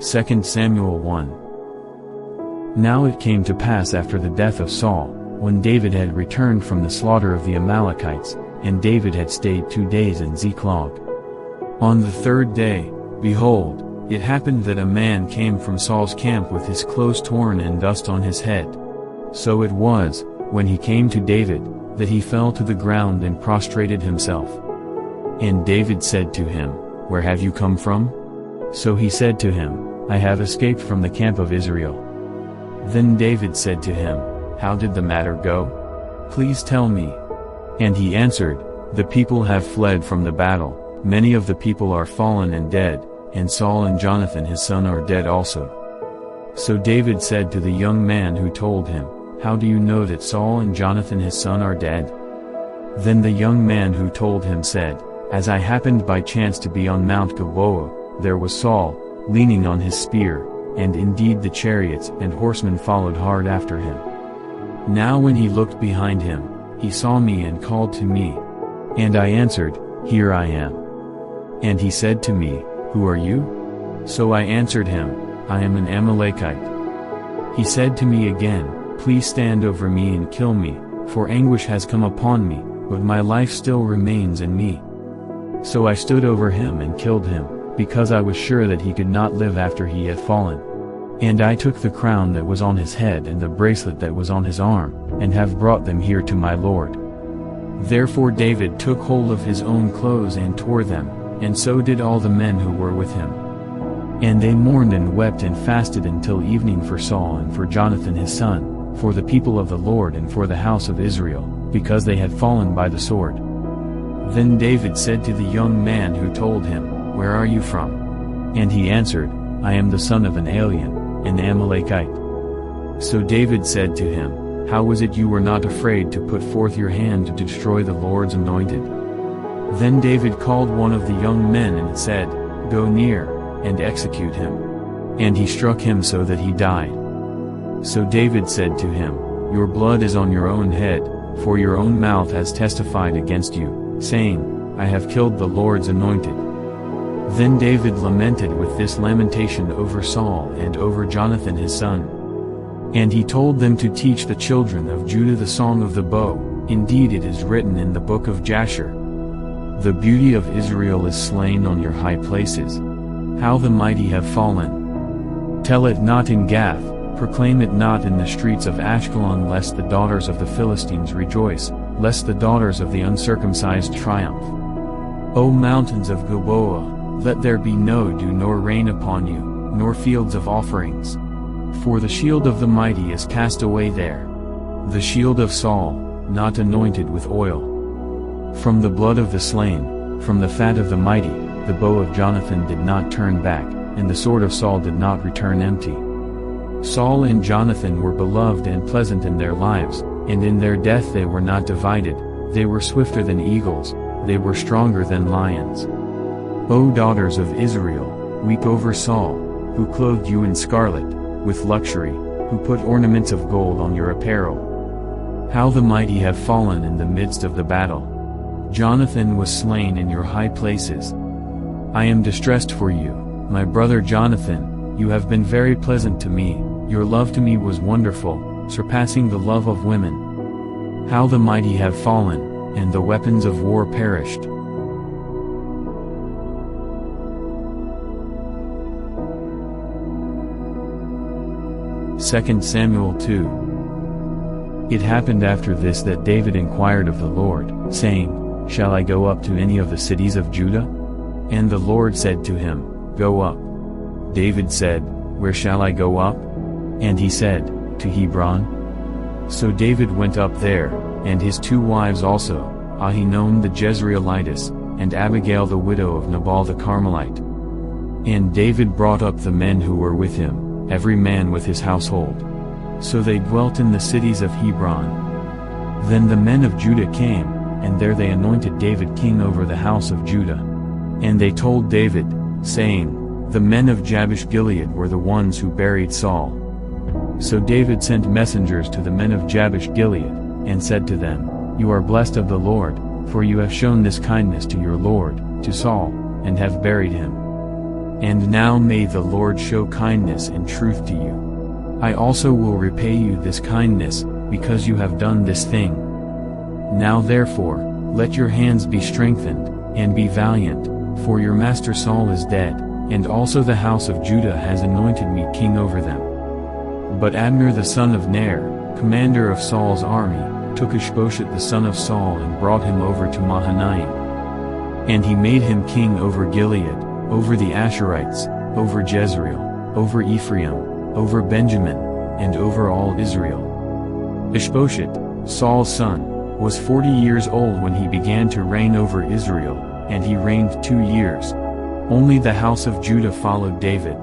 2 Samuel 1. Now it came to pass after the death of Saul, when David had returned from the slaughter of the Amalekites, and David had stayed 2 days in Ziklag. On the 3rd day, behold, it happened that a man came from Saul's camp with his clothes torn and dust on his head. So it was, when he came to David, that he fell to the ground and prostrated himself. And David said to him, Where have you come from? So he said to him, I have escaped from the camp of Israel. Then David said to him, How did the matter go? Please tell me. And he answered, The people have fled from the battle, many of the people are fallen and dead, and Saul and Jonathan his son are dead also. So David said to the young man who told him, How do you know that Saul and Jonathan his son are dead? Then the young man who told him said, As I happened by chance to be on Mount Gilboa, there was Saul, leaning on his spear, and indeed the chariots and horsemen followed hard after him. Now when he looked behind him, he saw me and called to me. And I answered, Here I am. And he said to me, Who are you? So I answered him, I am an Amalekite. He said to me again, Please stand over me and kill me, for anguish has come upon me, but my life still remains in me. So I stood over him and killed him, because I was sure that he could not live after he had fallen. And I took the crown that was on his head and the bracelet that was on his arm, and have brought them here to my lord. Therefore David took hold of his own clothes and tore them, and so did all the men who were with him. And they mourned and wept and fasted until evening for Saul and for Jonathan his son, for the people of the Lord and for the house of Israel, because they had fallen by the sword. Then David said to the young man who told him, Where are you from? And he answered, I am the son of an alien, an Amalekite. So David said to him, How was it you were not afraid to put forth your hand to destroy the Lord's anointed? Then David called one of the young men and said, Go near, and execute him. And he struck him so that he died. So David said to him, Your blood is on your own head, for your own mouth has testified against you, saying, I have killed the Lord's anointed. Then David lamented with this lamentation over Saul and over Jonathan his son. And he told them to teach the children of Judah the song of the bow, indeed it is written in the book of Jasher. The beauty of Israel is slain on your high places. How the mighty have fallen. Tell it not in Gath, proclaim it not in the streets of Ashkelon, lest the daughters of the Philistines rejoice, lest the daughters of the uncircumcised triumph. O mountains of Gilboa, let there be no dew nor rain upon you, nor fields of offerings. For the shield of the mighty is cast away there. The shield of Saul, not anointed with oil. From the blood of the slain, from the fat of the mighty, the bow of Jonathan did not turn back, and the sword of Saul did not return empty. Saul and Jonathan were beloved and pleasant in their lives, and in their death they were not divided, they were swifter than eagles, they were stronger than lions. O daughters of Israel, weep over Saul, who clothed you in scarlet, with luxury, who put ornaments of gold on your apparel. How the mighty have fallen in the midst of the battle. Jonathan was slain in your high places. I am distressed for you, my brother Jonathan, you have been very pleasant to me, your love to me was wonderful, surpassing the love of women. How the mighty have fallen, and the weapons of war perished. 2 Samuel 2. It happened after this that David inquired of the Lord, saying, Shall I go up to any of the cities of Judah? And the Lord said to him, Go up. David said, Where shall I go up? And he said, To Hebron. So David went up there, and his 2 wives also, Ahinoam the Jezreelitess, and Abigail the widow of Nabal the Carmelite. And David brought up the men who were with him, every man with his household. So they dwelt in the cities of Hebron. Then the men of Judah came, and there they anointed David king over the house of Judah. And they told David, saying, The men of Jabesh Gilead were the ones who buried Saul. So David sent messengers to the men of Jabesh Gilead, and said to them, You are blessed of the Lord, for you have shown this kindness to your lord, to Saul, and have buried him. And now may the Lord show kindness and truth to you. I also will repay you this kindness, because you have done this thing. Now therefore, let your hands be strengthened, and be valiant, for your master Saul is dead, and also the house of Judah has anointed me king over them. But Abner the son of Ner, commander of Saul's army, took Ishbosheth the son of Saul and brought him over to Mahanaim. And he made him king over Gilead, over the Asherites, over Jezreel, over Ephraim, over Benjamin, and over all Israel. Ishbosheth, Saul's son, was 40 years old when he began to reign over Israel, and he reigned 2 years. Only the house of Judah followed David.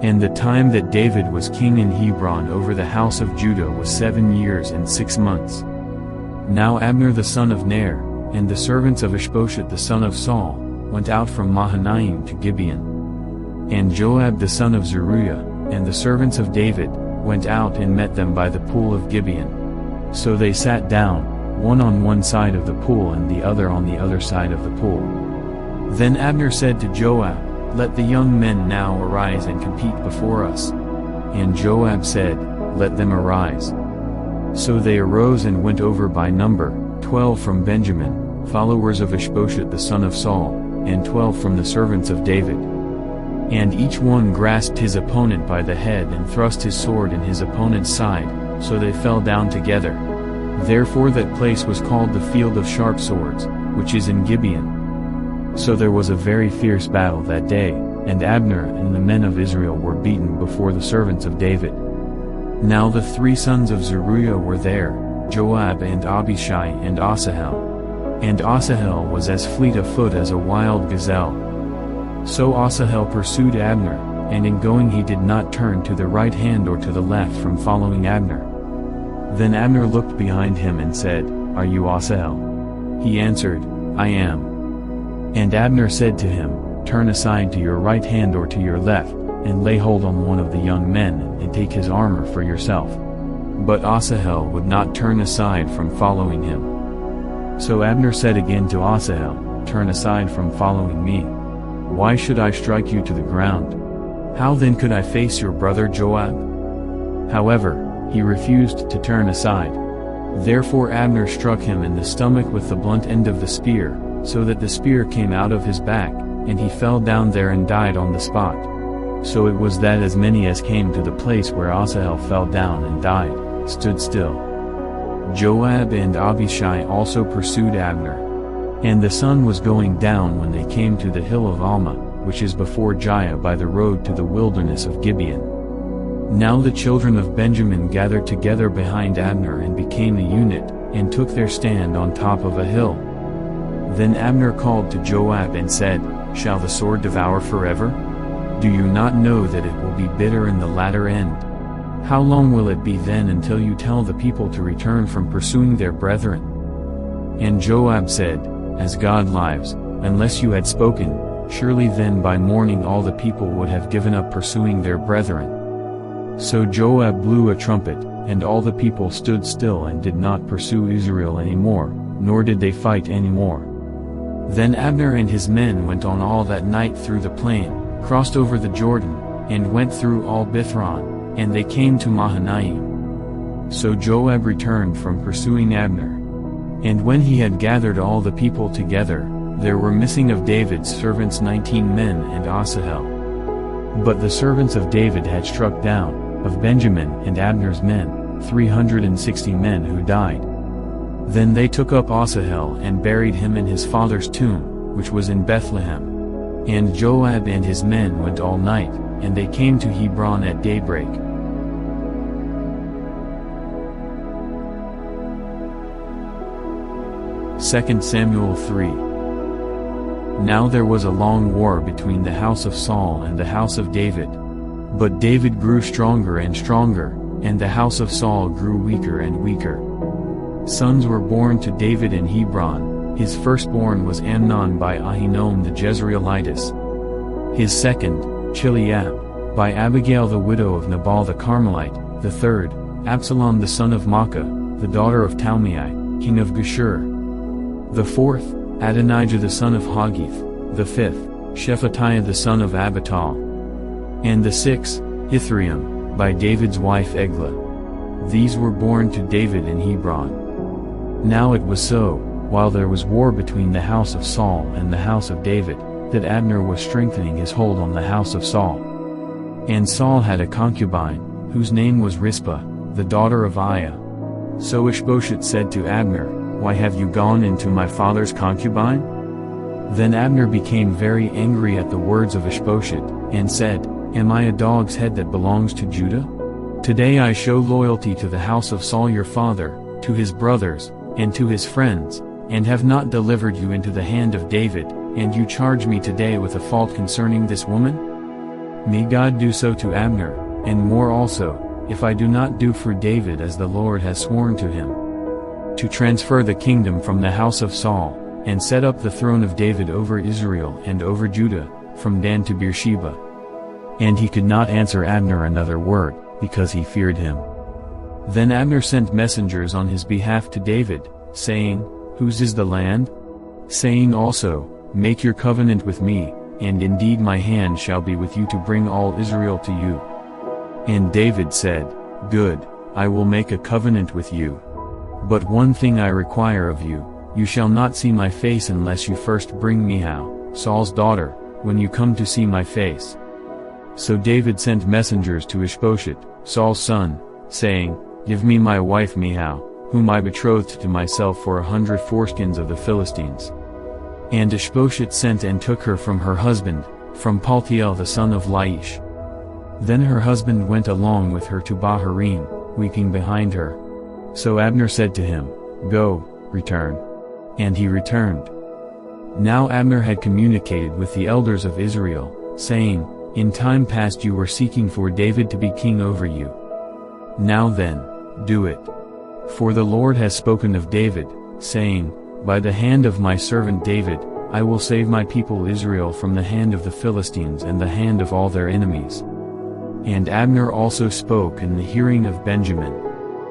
And the time that David was king in Hebron over the house of Judah was 7 years and 6 months. Now Abner the son of Ner, and the servants of Ishbosheth the son of Saul, went out from Mahanaim to Gibeon. And Joab the son of Zeruiah, and the servants of David, went out and met them by the pool of Gibeon. So they sat down, one on one side of the pool and the other on the other side of the pool. Then Abner said to Joab, "Let the young men now arise and compete before us." And Joab said, "Let them arise." So they arose and went over by number, 12 from Benjamin, followers of Ishbosheth the son of Saul, and 12 from the servants of David. And each one grasped his opponent by the head and thrust his sword in his opponent's side, so they fell down together. Therefore that place was called the Field of Sharp Swords, which is in Gibeon. So there was a very fierce battle that day, and Abner and the men of Israel were beaten before the servants of David. Now the 3 sons of Zeruiah were there, Joab and Abishai and Asahel. And Asahel was as fleet of foot as a wild gazelle. So Asahel pursued Abner, and in going he did not turn to the right hand or to the left from following Abner. Then Abner looked behind him and said, "Are you Asahel?" He answered, "I am." And Abner said to him, "Turn aside to your right hand or to your left, and lay hold on one of the young men, and take his armor for yourself." But Asahel would not turn aside from following him. So Abner said again to Asahel, "Turn aside from following me. Why should I strike you to the ground? How then could I face your brother Joab?" However, he refused to turn aside. Therefore Abner struck him in the stomach with the blunt end of the spear, so that the spear came out of his back, and he fell down there and died on the spot. So it was that as many as came to the place where Asahel fell down and died, stood still. Joab and Abishai also pursued Abner. And the sun was going down when they came to the hill of Alma, which is before Giah by the road to the wilderness of Gibeon. Now the children of Benjamin gathered together behind Abner and became a unit, and took their stand on top of a hill. Then Abner called to Joab and said, "Shall the sword devour forever? Do you not know that it will be bitter in the latter end? How long will it be then until you tell the people to return from pursuing their brethren?" And Joab said, "As God lives, unless you had spoken, surely then by morning all the people would have given up pursuing their brethren." So Joab blew a trumpet, and all the people stood still and did not pursue Israel any more, nor did they fight any more. Then Abner and his men went on all that night through the plain, crossed over the Jordan, and went through all Bithron, and they came to Mahanaim. So Joab returned from pursuing Abner. And when he had gathered all the people together, there were missing of David's servants 19 men and Asahel. But the servants of David had struck down, of Benjamin and Abner's men, 360 men who died. Then they took up Asahel and buried him in his father's tomb, which was in Bethlehem. And Joab and his men went all night, and they came to Hebron at daybreak. Second Samuel 3. Now there was a long war between the house of Saul and the house of David. But David grew stronger and stronger, and the house of Saul grew weaker and weaker. Sons were born to David in Hebron. His firstborn was Amnon by Ahinoam the Jezreelitess. His second, Chileab, by Abigail the widow of Nabal the Carmelite. The third, Absalom the son of Maacah, the daughter of Talmai, king of Geshur. The fourth, Adonijah the son of Haggith. The fifth, Shephatiah the son of Abital. And the 6th, Ithream, by David's wife Eglah. These were born to David in Hebron. Now it was so, while there was war between the house of Saul and the house of David, that Abner was strengthening his hold on the house of Saul. And Saul had a concubine, whose name was Rizpah, the daughter of Aiah. So Ishbosheth said to Abner, "Why have you gone into my father's concubine?" Then Abner became very angry at the words of Ishbosheth, and said, "Am I a dog's head that belongs to Judah? Today I show loyalty to the house of Saul your father, to his brothers, and to his friends, and have not delivered you into the hand of David, and you charge me today with a fault concerning this woman? May God do so to Abner, and more also, if I do not do for David as the Lord has sworn to him, to transfer the kingdom from the house of Saul, and set up the throne of David over Israel and over Judah, from Dan to Beersheba." And he could not answer Abner another word, because he feared him. Then Abner sent messengers on his behalf to David, saying, "Whose is the land?" Saying also, "Make your covenant with me, and indeed my hand shall be with you to bring all Israel to you." And David said, "Good, I will make a covenant with you. But one thing I require of you, you shall not see my face unless you first bring Michal, Saul's daughter, when you come to see my face." So David sent messengers to Ishbosheth, Saul's son, saying, "Give me my wife Michal, whom I betrothed to myself for 100 foreskins of the Philistines." And Ishbosheth sent and took her from her husband, from Paltiel the son of Laish. Then her husband went along with her to Bahurim, weeping behind her. So Abner said to him, "Go, return." And he returned. Now Abner had communicated with the elders of Israel, saying, "In time past you were seeking for David to be king over you. Now then, do it. For the Lord has spoken of David, saying, By the hand of my servant David, I will save my people Israel from the hand of the Philistines and the hand of all their enemies." And Abner also spoke in the hearing of Benjamin.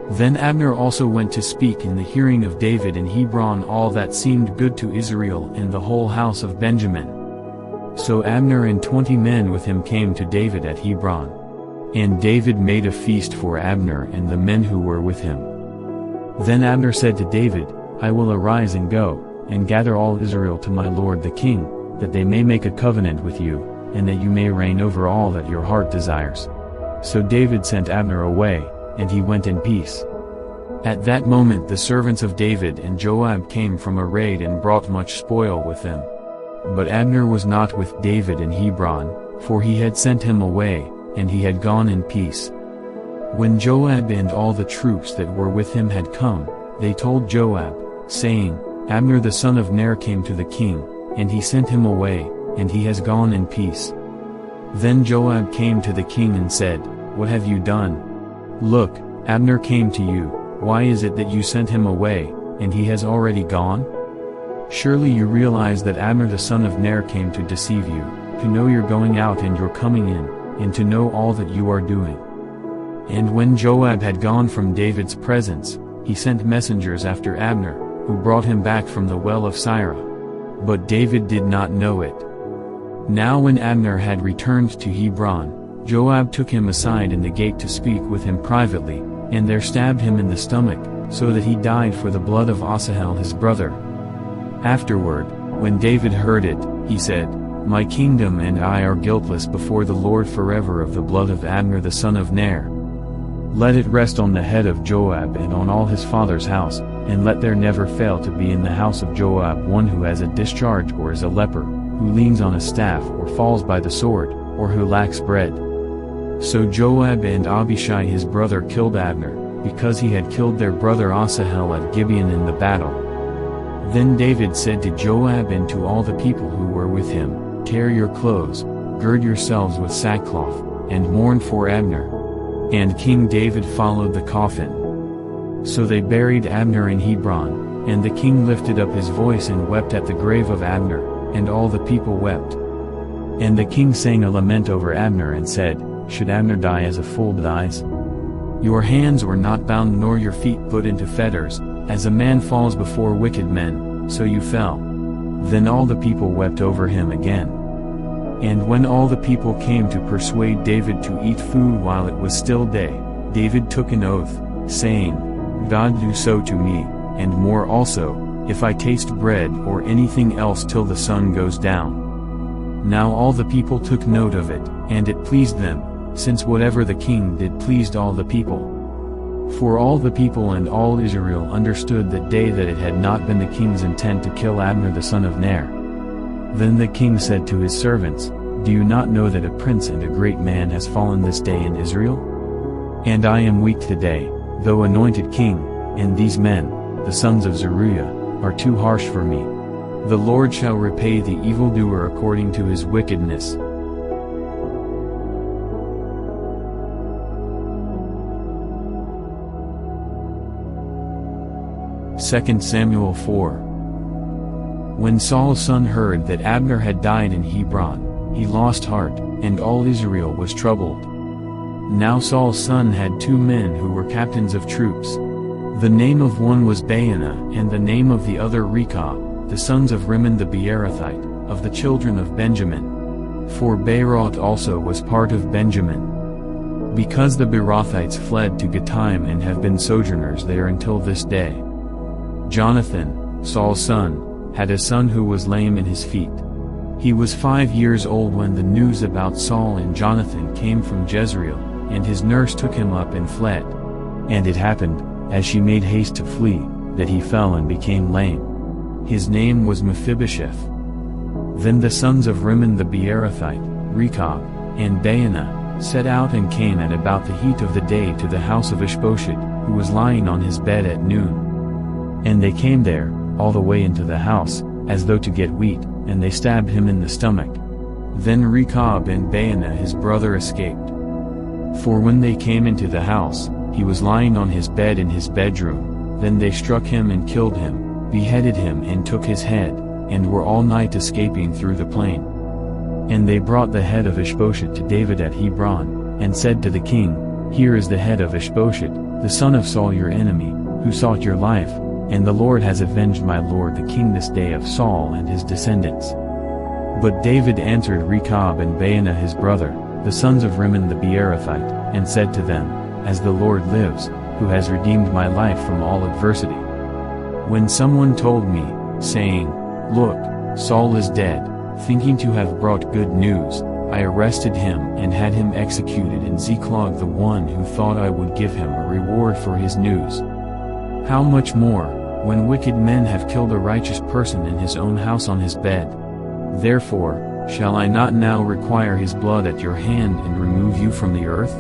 Then Abner also went to speak in the hearing of David in Hebron all that seemed good to Israel and the whole house of Benjamin. So Abner and 20 men with him came to David at Hebron. And David made a feast for Abner and the men who were with him. Then Abner said to David, "I will arise and go, and gather all Israel to my lord the king, that they may make a covenant with you, and that you may reign over all that your heart desires." So David sent Abner away, and he went in peace. At that moment the servants of David and Joab came from a raid and brought much spoil with them. But Abner was not with David in Hebron, for he had sent him away, and he had gone in peace. When Joab and all the troops that were with him had come, they told Joab, saying, "Abner the son of Ner came to the king, and he sent him away, and he has gone in peace." Then Joab came to the king and said, "What have you done? Look, Abner came to you, why is it that you sent him away, and he has already gone? Surely you realize that Abner the son of Ner came to deceive you, to know your going out and your coming in, and to know all that you are doing." And when Joab had gone from David's presence, he sent messengers after Abner, who brought him back from the well of Sirah. But David did not know it. Now when Abner had returned to Hebron, Joab took him aside in the gate to speak with him privately, and there stabbed him in the stomach, so that he died for the blood of Asahel his brother. Afterward, when David heard it, he said, "My kingdom and I are guiltless before the Lord forever of the blood of Abner the son of Ner. Let it rest on the head of Joab and on all his father's house, and let there never fail to be in the house of Joab one who has a discharge or is a leper, who leans on a staff or falls by the sword, or who lacks bread." So Joab and Abishai his brother killed Abner, because he had killed their brother Asahel at Gibeon in the battle. Then David said to Joab and to all the people who were with him, "Tear your clothes, gird yourselves with sackcloth, and mourn for Abner." And King David followed the coffin. So they buried Abner in Hebron, and the king lifted up his voice and wept at the grave of Abner, and all the people wept. And the king sang a lament over Abner and said, "Should Abner die as a fool dies? Your hands were not bound nor your feet put into fetters, as a man falls before wicked men, so you fell." Then all the people wept over him again. And when all the people came to persuade David to eat food while it was still day, David took an oath, saying, God do so to me, and more also, if I taste bread or anything else till the sun goes down. Now all the people took note of it, and it pleased them, since whatever the king did pleased all the people. For all the people and all Israel understood that day that it had not been the king's intent to kill Abner the son of Ner. Then the king said to his servants, Do you not know that a prince and a great man has fallen this day in Israel? And I am weak today, though anointed king, and these men, the sons of Zeruiah, are too harsh for me. The Lord shall repay the evildoer according to his wickedness. 2 Samuel 4. When Saul's son heard that Abner had died in Hebron, he lost heart, and all Israel was troubled. Now Saul's son had 2 men who were captains of troops. The name of one was Baanah, and the name of the other Rechab, the sons of Rimmon the Beerothite, of the children of Benjamin. For Beeroth also was part of Benjamin. Because the Beerothites fled to Gittaim and have been sojourners there until this day. Jonathan, Saul's son, had a son who was lame in his feet. He was 5 years old when the news about Saul and Jonathan came from Jezreel, and his nurse took him up and fled. And it happened, as she made haste to flee, that he fell and became lame. His name was Mephibosheth. Then the sons of Rimmon the Beerothite, Rechab, and Baanah, set out and came at about the heat of the day to the house of Ishbosheth, who was lying on his bed at noon. And they came there, all the way into the house, as though to get wheat, and they stabbed him in the stomach. Then Rechab and Baanah his brother escaped. For when they came into the house, he was lying on his bed in his bedroom. Then they struck him and killed him, beheaded him and took his head, and were all night escaping through the plain. And they brought the head of Ishbosheth to David at Hebron, and said to the king, Here is the head of Ishbosheth, the son of Saul your enemy, who sought your life, and the Lord has avenged my lord the king this day of Saul and his descendants. But David answered Rechab and Baanah his brother, the sons of Rimmon the Beerothite, and said to them, As the Lord lives, who has redeemed my life from all adversity. When someone told me, saying, Look, Saul is dead, thinking to have brought good news, I arrested him and had him executed in Ziklag, the one who thought I would give him a reward for his news. How much more, when wicked men have killed a righteous person in his own house on his bed? Therefore, shall I not now require his blood at your hand and remove you from the earth?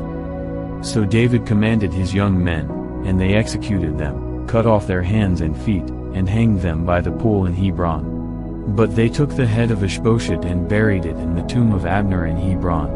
So David commanded his young men, and they executed them, cut off their hands and feet, and hanged them by the pool in Hebron. But they took the head of Ishbosheth and buried it in the tomb of Abner in Hebron.